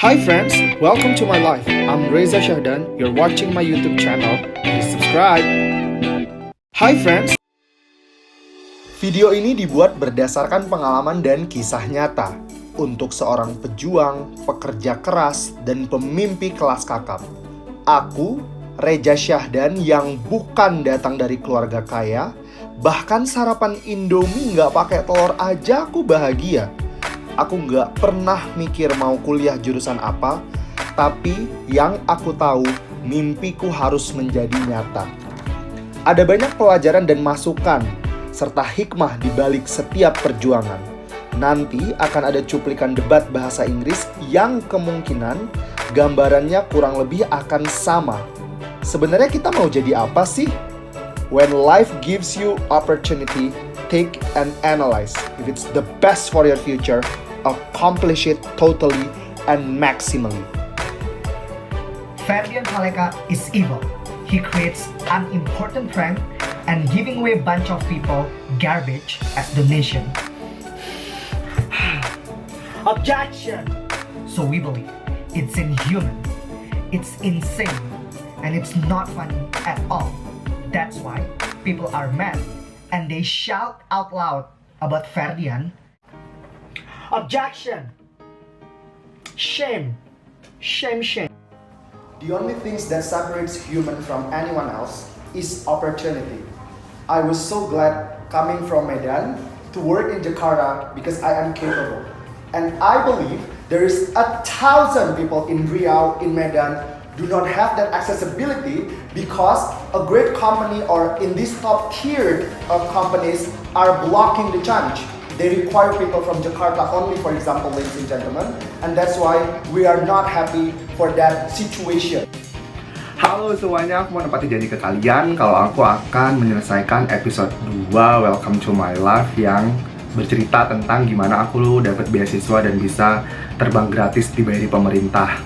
Hi friends, welcome to my life. I'm Reza Shahdan. You're watching my YouTube channel. Please subscribe. Hi friends. Video ini dibuat berdasarkan pengalaman dan kisah nyata untuk seorang pejuang, pekerja keras, dan pemimpi kelas kakap. Aku, Reza Shahdan, yang bukan datang dari keluarga kaya, bahkan sarapan Indomie nggak pakai telur aja aku bahagia. Aku nggak pernah mikir mau kuliah jurusan apa, tapi yang aku tahu, mimpiku harus menjadi nyata. Ada banyak pelajaran dan masukan, serta hikmah di balik setiap perjuangan. Nanti akan ada cuplikan debat bahasa Inggris yang kemungkinan gambarannya kurang lebih akan sama. Sebenarnya kita mau jadi apa sih? When life gives you opportunity, take and analyze. If it's the best for your future, accomplish it totally and maximally. Ferdian Paleka is evil. He creates unimportant prank and giving away a bunch of people garbage as donation. Objection! So we believe it's inhuman, it's insane, and it's not funny at all. That's why people are mad and they shout out loud about Ferdian. Objection! Shame! Shame, shame. The only things that separates human from anyone else is opportunity. I was so glad coming from Medan to work in Jakarta because I am capable. And I believe there is 1,000 people in Riau, in Medan, do not have that accessibility because a great company or in this top tier of companies are blocking the chance. They require people from Jakarta only, for example, ladies and gentlemen, and that's why we are not happy for that situation. Halo semuanya, aku mau nempati janji ke kalian kalau aku akan menyelesaikan episode 2 Welcome to My Life yang bercerita tentang gimana aku dapat beasiswa dan bisa terbang gratis dibayari pemerintah.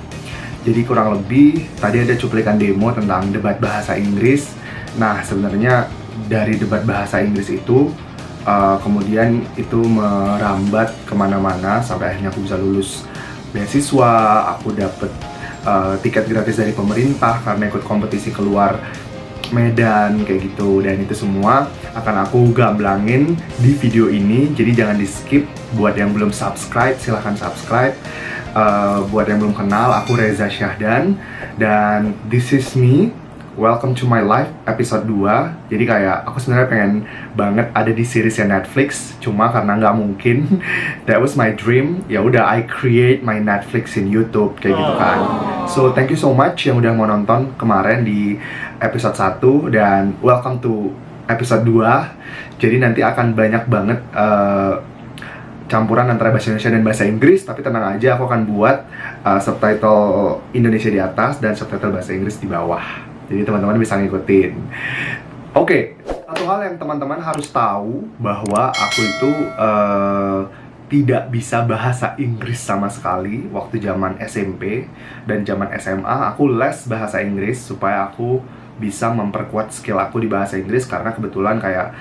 Jadi kurang lebih tadi ada cuplikan demo tentang debat bahasa Inggris. Nah sebenarnya dari debat bahasa Inggris itu kemudian itu merambat kemana-mana sampai akhirnya aku bisa lulus beasiswa, aku dapet tiket gratis dari pemerintah karena ikut kompetisi keluar Medan kayak gitu. Dan itu semua akan aku gamblangin di video ini, jadi jangan di skip. Buat yang belum subscribe silahkan subscribe. Buat yang belum kenal, aku Reza Shahdan dan this is me. Welcome to My Life episode 2. Jadi kayak aku sebenarnya pengen banget ada di seriesnya Netflix, cuma karena nggak mungkin. That was my dream. Ya udah, I create my Netflix in YouTube kayak gitu kan. So thank you so much yang udah mau nonton kemarin di episode 1 dan welcome to episode 2. Jadi nanti akan banyak banget campuran antara bahasa Indonesia dan bahasa Inggris, tapi tenang aja, aku akan buat subtitle Indonesia di atas dan subtitle bahasa Inggris di bawah. Jadi teman-teman bisa ngikutin. Oke, satu hal yang teman-teman harus tahu bahwa aku itu tidak bisa bahasa Inggris sama sekali waktu zaman SMP dan zaman SMA. Aku les bahasa Inggris supaya aku bisa memperkuat skill aku di bahasa Inggris karena kebetulan kayak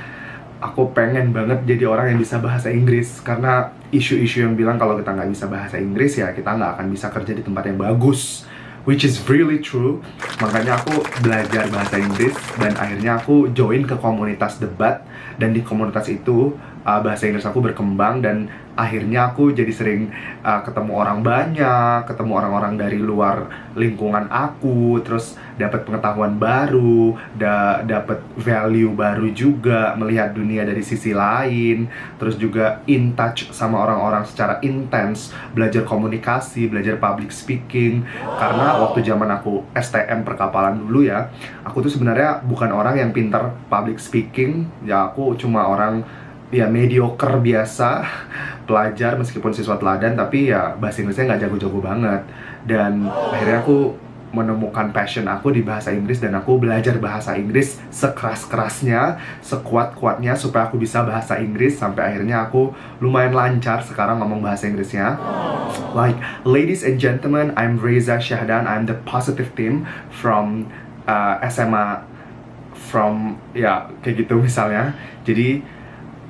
aku pengen banget jadi orang yang bisa bahasa Inggris. Karena isu-isu yang bilang kalau kita nggak bisa bahasa Inggris ya kita nggak akan bisa kerja di tempat yang bagus, which is really true. Makanya aku belajar bahasa Inggris dan akhirnya aku join ke komunitas debat. Dan di komunitas itu bahasa Inggris aku berkembang dan akhirnya aku jadi sering ketemu orang banyak, ketemu orang-orang dari luar lingkungan aku, terus dapat pengetahuan baru, dapat value baru juga, melihat dunia dari sisi lain, terus juga in touch sama orang-orang secara intens, belajar komunikasi, belajar public speaking. Karena waktu zaman aku STM perkapalan dulu ya, aku tuh sebenarnya bukan orang yang pintar public speaking, ya aku cuma orang ya mediocre biasa, pelajar meskipun siswa teladan, tapi ya bahasa Inggrisnya nggak jago-jago banget. Dan akhirnya aku menemukan passion aku di bahasa Inggris dan aku belajar bahasa Inggris sekeras-kerasnya, sekuat-kuatnya supaya aku bisa bahasa Inggris sampai akhirnya aku lumayan lancar sekarang ngomong bahasa Inggrisnya. Like, ladies and gentlemen, I'm Reza Shahdan, I'm the positive team from SMA, from ya kayak gitu misalnya. Jadi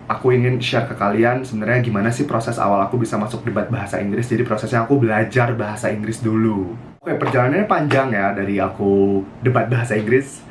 aku ingin share ke kalian sebenarnya gimana sih proses awal aku bisa masuk debat bahasa Inggris. Jadi prosesnya aku belajar bahasa Inggris dulu. Oke, perjalanannya panjang ya, dari aku debat bahasa Inggris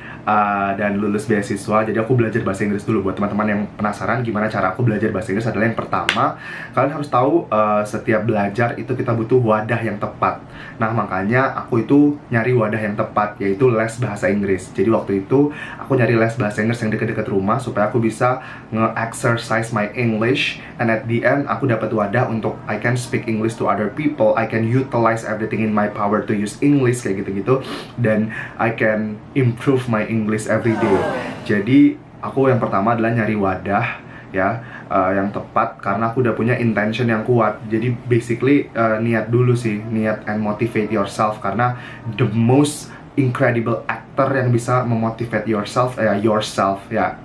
dan lulus beasiswa. Jadi aku belajar bahasa Inggris dulu. Buat teman-teman yang penasaran gimana cara aku belajar bahasa Inggris, adalah yang pertama, kalian harus tahu setiap belajar itu kita butuh wadah yang tepat. Nah, makanya aku itu nyari wadah yang tepat, yaitu les bahasa Inggris. Jadi waktu itu aku nyari les bahasa Inggris yang dekat-dekat rumah supaya aku bisa nge-exercise my English, and at the end aku dapat wadah untuk I can speak English to other people, I can utilize everything in my power to use English, kayak gitu-gitu, dan I can improve my English every day. Jadi aku yang pertama adalah nyari wadah ya yang tepat, karena aku udah punya intention yang kuat. Jadi basically niat dulu sih, niat and motivate yourself, karena the most incredible actor yang bisa memotivate yourself ya,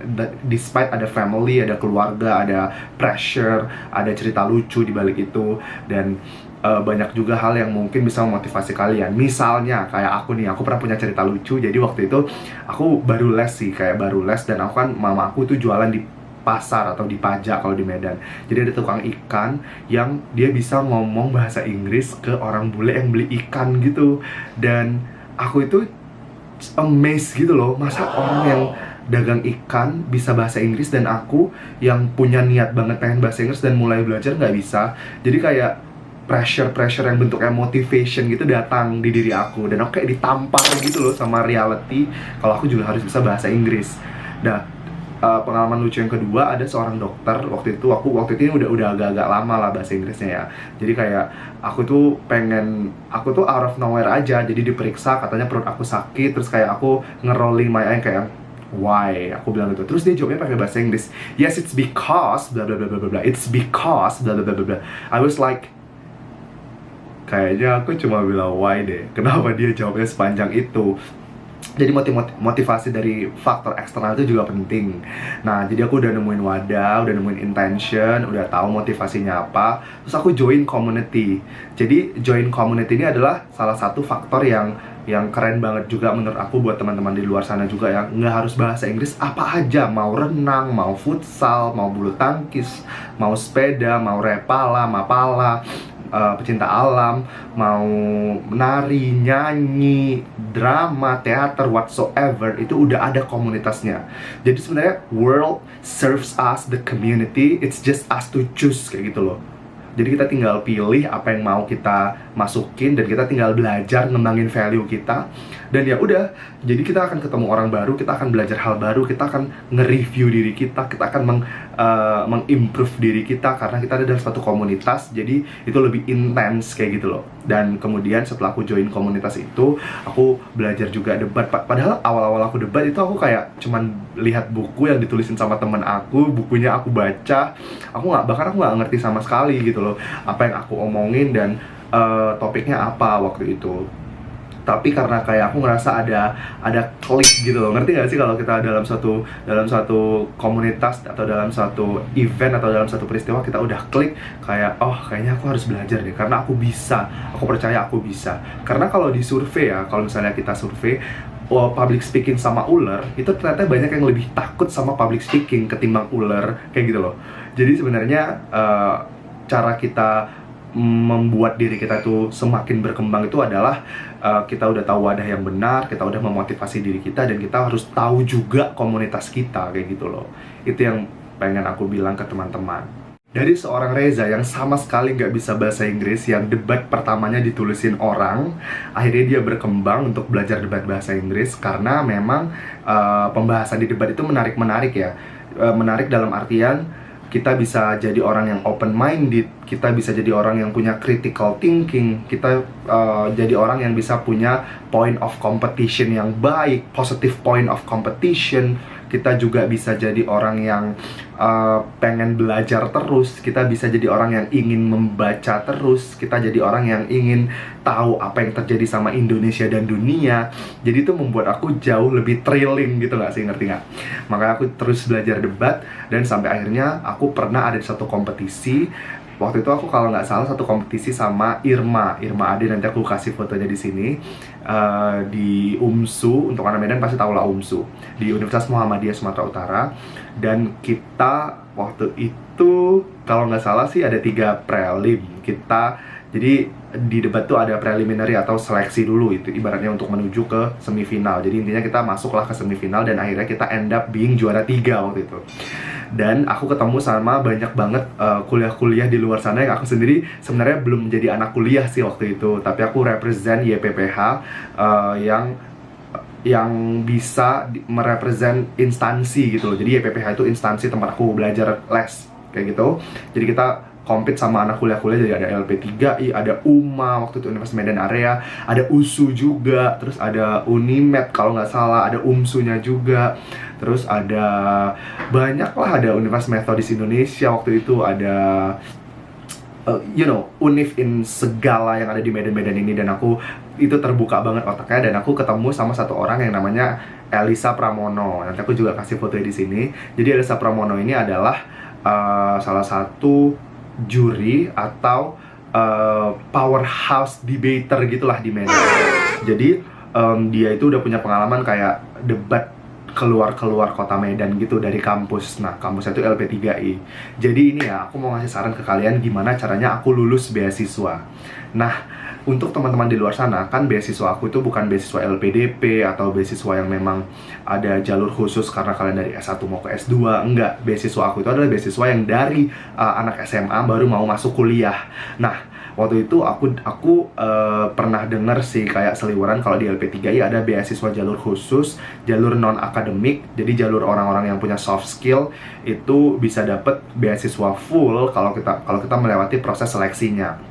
despite ada family, ada keluarga, ada pressure, ada cerita lucu di balik itu, dan banyak juga hal yang mungkin bisa memotivasi kalian. Misalnya kayak aku nih, aku pernah punya cerita lucu. Jadi waktu itu aku baru les sih, dan aku kan, mama aku tuh jualan di pasar atau di pajak kalau di Medan. Jadi ada tukang ikan yang dia bisa ngomong bahasa Inggris ke orang bule yang beli ikan gitu. Dan aku itu amazed gitu loh, masa orang yang dagang ikan bisa bahasa Inggris, dan aku yang punya niat banget pengen bahasa Inggris dan mulai belajar nggak bisa. Jadi kayak pressure yang bentuknya motivation gitu datang di diri aku, dan aku kayak ditampar gitu loh sama reality kalau aku juga harus bisa bahasa Inggris. Nah, pengalaman lucu yang kedua, ada seorang dokter. Waktu itu ini udah agak-agak lama lah bahasa Inggrisnya ya. Jadi kayak aku tuh out of nowhere aja, jadi diperiksa, katanya perut aku sakit, terus kayak aku nge-rolling my eye kayak, why? Aku bilang gitu. Terus dia jawabnya pakai bahasa Inggris. Yes, it's because bla bla bla bla bla. It's because bla bla bla bla. I was like, kayaknya aku cuma bilang why deh. Kenapa dia jawabnya sepanjang itu? Jadi motivasi dari faktor eksternal itu juga penting. Nah, jadi aku udah nemuin wadah, udah nemuin intention, udah tahu motivasinya apa. Terus aku join community. Jadi join community ini adalah salah satu faktor yang keren banget juga menurut aku, buat teman-teman di luar sana juga yang nggak harus bahasa Inggris, apa aja, mau renang, mau futsal, mau bulu tangkis, mau sepeda, mau repala, mapala, pecinta alam, mau menari, nyanyi, drama, teater, whatsoever, itu udah ada komunitasnya. Jadi sebenarnya world serves us the community, it's just us to choose, kayak gitu loh. Jadi kita tinggal pilih apa yang mau kita masukin, dan kita tinggal belajar ngembangin value kita. Dan ya udah, jadi kita akan ketemu orang baru, kita akan belajar hal baru, kita akan nge-review diri kita akan meng-improve diri kita, karena kita ada dalam suatu komunitas. Jadi itu lebih intens kayak gitu loh. Dan kemudian setelah aku join komunitas itu, aku belajar juga debat. Padahal awal-awal aku debat itu aku kayak cuman lihat buku yang ditulisin sama teman aku, bukunya aku baca, bahkan aku nggak ngerti sama sekali gitu loh apa yang aku omongin dan topiknya apa waktu itu. Tapi karena kayak aku ngerasa ada klik gitu loh. Ngerti gak sih kalau kita dalam suatu komunitas atau dalam suatu event atau dalam satu peristiwa kita udah klik, kayak oh kayaknya aku harus belajar deh, karena aku bisa, aku percaya aku bisa. Karena kalau di survei ya, kalau misalnya kita survei public speaking sama ular, itu ternyata banyak yang lebih takut sama public speaking ketimbang ular, kayak gitu loh. Jadi sebenarnya cara kita membuat diri kita tuh semakin berkembang itu adalah kita udah tahu wadah yang benar, kita udah memotivasi diri kita, dan kita harus tahu juga komunitas kita, kayak gitu loh. Itu yang pengen aku bilang ke teman-teman. Dari seorang Reza yang sama sekali nggak bisa bahasa Inggris, yang debat pertamanya ditulisin orang, akhirnya dia berkembang untuk belajar debat bahasa Inggris, karena memang pembahasan di debat itu menarik ya. Menarik dalam artian kita bisa jadi orang yang open-minded, kita bisa jadi orang yang punya critical thinking, kita jadi orang yang bisa punya point of competition yang baik, positive point of competition. Kita juga bisa jadi orang yang pengen belajar terus, kita bisa jadi orang yang ingin membaca terus, kita jadi orang yang ingin tahu apa yang terjadi sama Indonesia dan dunia. Jadi itu membuat aku jauh lebih thrilling gitu, nggak sih, ngerti nggak? Makanya aku terus belajar debat, dan sampai akhirnya aku pernah ada di satu kompetisi. Waktu itu aku kalau nggak salah satu kompetisi sama Irma Ade, nanti aku kasih fotonya di sini, di UMSU. Untuk anak Medan pasti tahu lah UMSU, di Universitas Muhammadiyah Sumatera Utara. Dan kita waktu itu kalau nggak salah sih ada 3 prelim kita. Jadi di debat tuh ada preliminary atau seleksi dulu, itu ibaratnya untuk menuju ke semifinal. Jadi intinya kita masuklah ke semifinal dan akhirnya kita end up being juara 3 waktu itu. Dan aku ketemu sama banyak banget kuliah-kuliah di luar sana yang aku sendiri sebenarnya belum menjadi anak kuliah sih waktu itu, tapi aku represent YPPH yang bisa merepresent instansi gitu loh. Jadi YPPH itu instansi tempat aku belajar les kayak gitu. Jadi kita compete sama anak kuliah-kuliah, jadi ada LP3I, ada UMA waktu itu Universitas Medan Area, ada USU juga, terus ada Unimed kalau nggak salah, ada UMSU-nya juga, terus ada banyak lah, ada Universitas Metodis Indonesia waktu itu, ada univ in segala yang ada di Medan-Medan ini. Dan aku itu terbuka banget otaknya, dan aku ketemu sama satu orang yang namanya Elisa Pramono. Nanti aku juga kasih fotonya di sini. Jadi Elisa Pramono ini adalah salah satu juri atau powerhouse debater gitulah di Medan. Jadi dia itu udah punya pengalaman kayak debat keluar kota Medan gitu dari kampus. Nah, kampusnya itu LP3I. Jadi ini ya, aku mau ngasih saran ke kalian gimana caranya aku lulus beasiswa. Nah, untuk teman-teman di luar sana, kan beasiswa aku itu bukan beasiswa LPDP atau beasiswa yang memang ada jalur khusus karena kalian dari S1 mau ke S2. Enggak, beasiswa aku itu adalah beasiswa yang dari anak SMA baru mau masuk kuliah. Nah, waktu itu aku pernah dengar sih kayak seliweran kalau di LP3I ada beasiswa jalur khusus, jalur non akademik. Jadi jalur orang-orang yang punya soft skill itu bisa dapet beasiswa full kalau kita melewati proses seleksinya.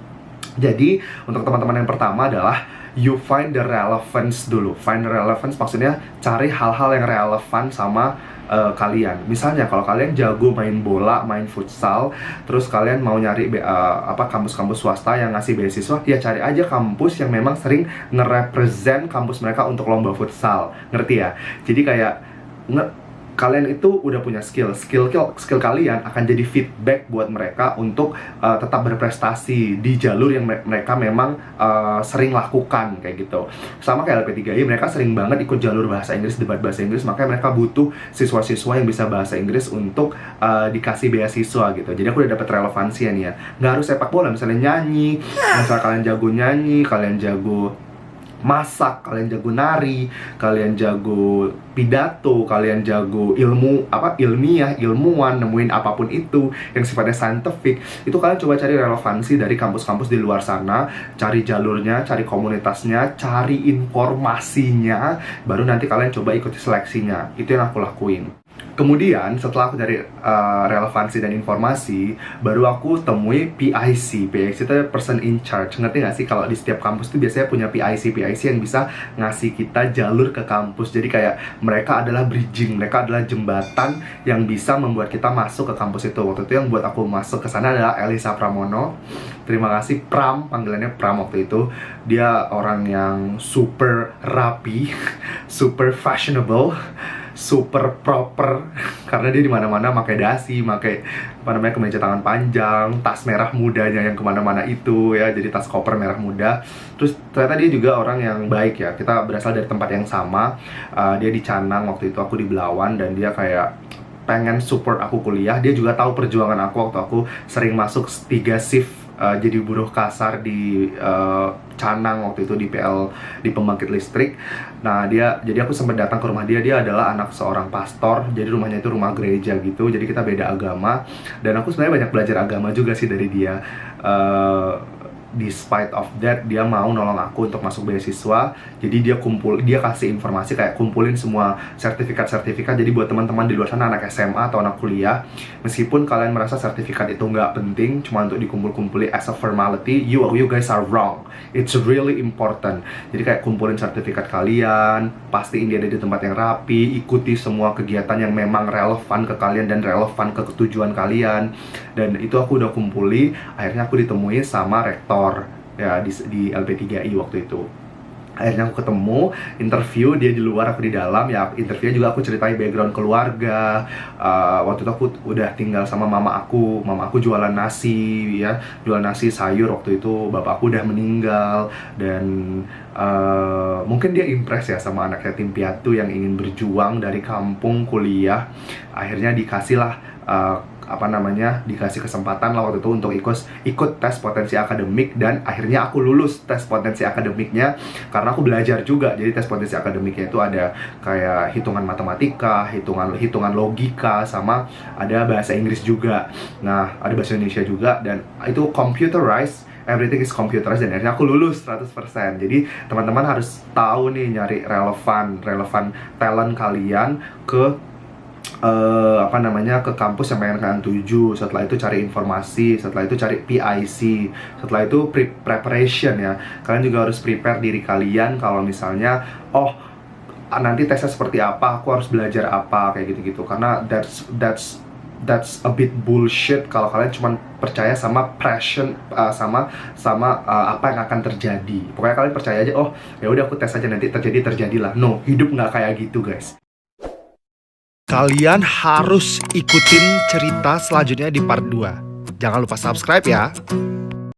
Jadi untuk teman-teman yang pertama adalah you find the relevance dulu. Find the relevance maksudnya cari hal-hal yang relevan sama kalian. Misalnya kalau kalian jago main bola, main futsal, terus kalian mau nyari kampus-kampus swasta yang ngasih beasiswa, ya cari aja kampus yang memang sering nge-represent kampus mereka untuk lomba futsal. Ngerti ya? Jadi kayak kalian itu udah punya skill kalian akan jadi feedback buat mereka untuk tetap berprestasi di jalur yang mereka memang sering lakukan kayak gitu. Sama kayak LP3I, mereka sering banget ikut jalur bahasa Inggris, debat bahasa Inggris, makanya mereka butuh siswa-siswa yang bisa bahasa Inggris untuk dikasih beasiswa gitu. Jadi aku udah dapet relevansinya nih ya. Nggak harus sepak bola, misalnya nyanyi, misalnya kalian jago nyanyi, kalian jago masak, kalian jago nari, kalian jago pidato, kalian jago ilmiah, ilmuwan, nemuin apapun itu yang sifatnya scientific, itu kalian coba cari relevansi dari kampus-kampus di luar sana, cari jalurnya, cari komunitasnya, cari informasinya, baru nanti kalian coba ikuti seleksinya. Itu yang aku lakuin. Kemudian setelah aku cari relevansi dan informasi, baru aku temui PIC. PIC itu person in charge. Ngerti nggak sih kalau di setiap kampus itu biasanya punya PIC yang bisa ngasih kita jalur ke kampus. Jadi kayak mereka adalah bridging, mereka adalah jembatan yang bisa membuat kita masuk ke kampus itu. Waktu itu yang buat aku masuk ke sana adalah Elisa Pramono. Terima kasih Pram, panggilannya Pram waktu itu. Dia orang yang super rapi, super fashionable, super proper, karena dia di mana-mana pakai dasi, pakai kemeja tangan panjang, tas merah mudanya yang kemana-mana itu ya, jadi tas koper merah muda. Terus ternyata dia juga orang yang baik ya. Kita berasal dari tempat yang sama. Dia di Canang waktu itu, aku di Belawan, dan dia kayak pengen support aku kuliah. Dia juga tahu perjuangan aku waktu aku sering masuk 3 shift jadi buruh kasar di Canang waktu itu di di pembangkit listrik. Nah jadi aku sempat datang ke rumah dia. Dia adalah anak seorang pastor, jadi rumahnya itu rumah gereja gitu. Jadi kita beda agama, dan aku sebenarnya banyak belajar agama juga sih dari dia. Despite of that, dia mau nolong aku untuk masuk beasiswa. Jadi dia kasih informasi kayak kumpulin semua sertifikat. Jadi buat teman-teman di luar sana, anak SMA atau anak kuliah, meskipun kalian merasa sertifikat itu nggak penting, cuma untuk dikumpul-kumpulin as a formality, you guys are wrong. It's really important. Jadi kayak kumpulin sertifikat kalian, pastiin dia ada di tempat yang rapi, ikuti semua kegiatan yang memang relevan ke kalian dan relevan ke tujuan kalian. Dan itu aku udah kumpuli. Akhirnya aku ditemui sama rektor ya di LP3I waktu itu. Akhirnya aku ketemu, interview, dia di luar, aku di dalam. Ya interview juga aku ceritain background keluarga. Waktu itu aku udah tinggal sama mama aku jualan nasi ya, jualan nasi sayur waktu itu. Bapakku udah meninggal, dan mungkin dia impress ya sama anak yatim piatu yang ingin berjuang dari kampung kuliah. Akhirnya dikasih lah dikasih kesempatan lah waktu itu untuk ikut tes potensi akademik, dan akhirnya aku lulus tes potensi akademiknya karena aku belajar juga. Jadi tes potensi akademiknya itu ada kayak hitungan matematika, hitungan logika, sama ada bahasa Inggris juga. Nah, ada bahasa Indonesia juga, dan itu computerized. Everything is computerized, dan akhirnya aku lulus 100%. Jadi teman-teman harus tahu nih, nyari relevan talent kalian ke ke kampus yang pengen kalian tuju. Setelah itu cari informasi, setelah itu cari PIC, setelah itu preparation ya. Kalian juga harus prepare diri kalian kalau misalnya nanti tesnya seperti apa, aku harus belajar apa, kayak gitu-gitu. Karena that's a bit bullshit kalau kalian cuma percaya sama passion, sama apa yang akan terjadi. Pokoknya kalian percaya aja, ya udah aku tes aja, nanti terjadilah. No, hidup nggak kayak gitu, guys. Kalian harus ikutin cerita selanjutnya di part 2. Jangan lupa subscribe ya.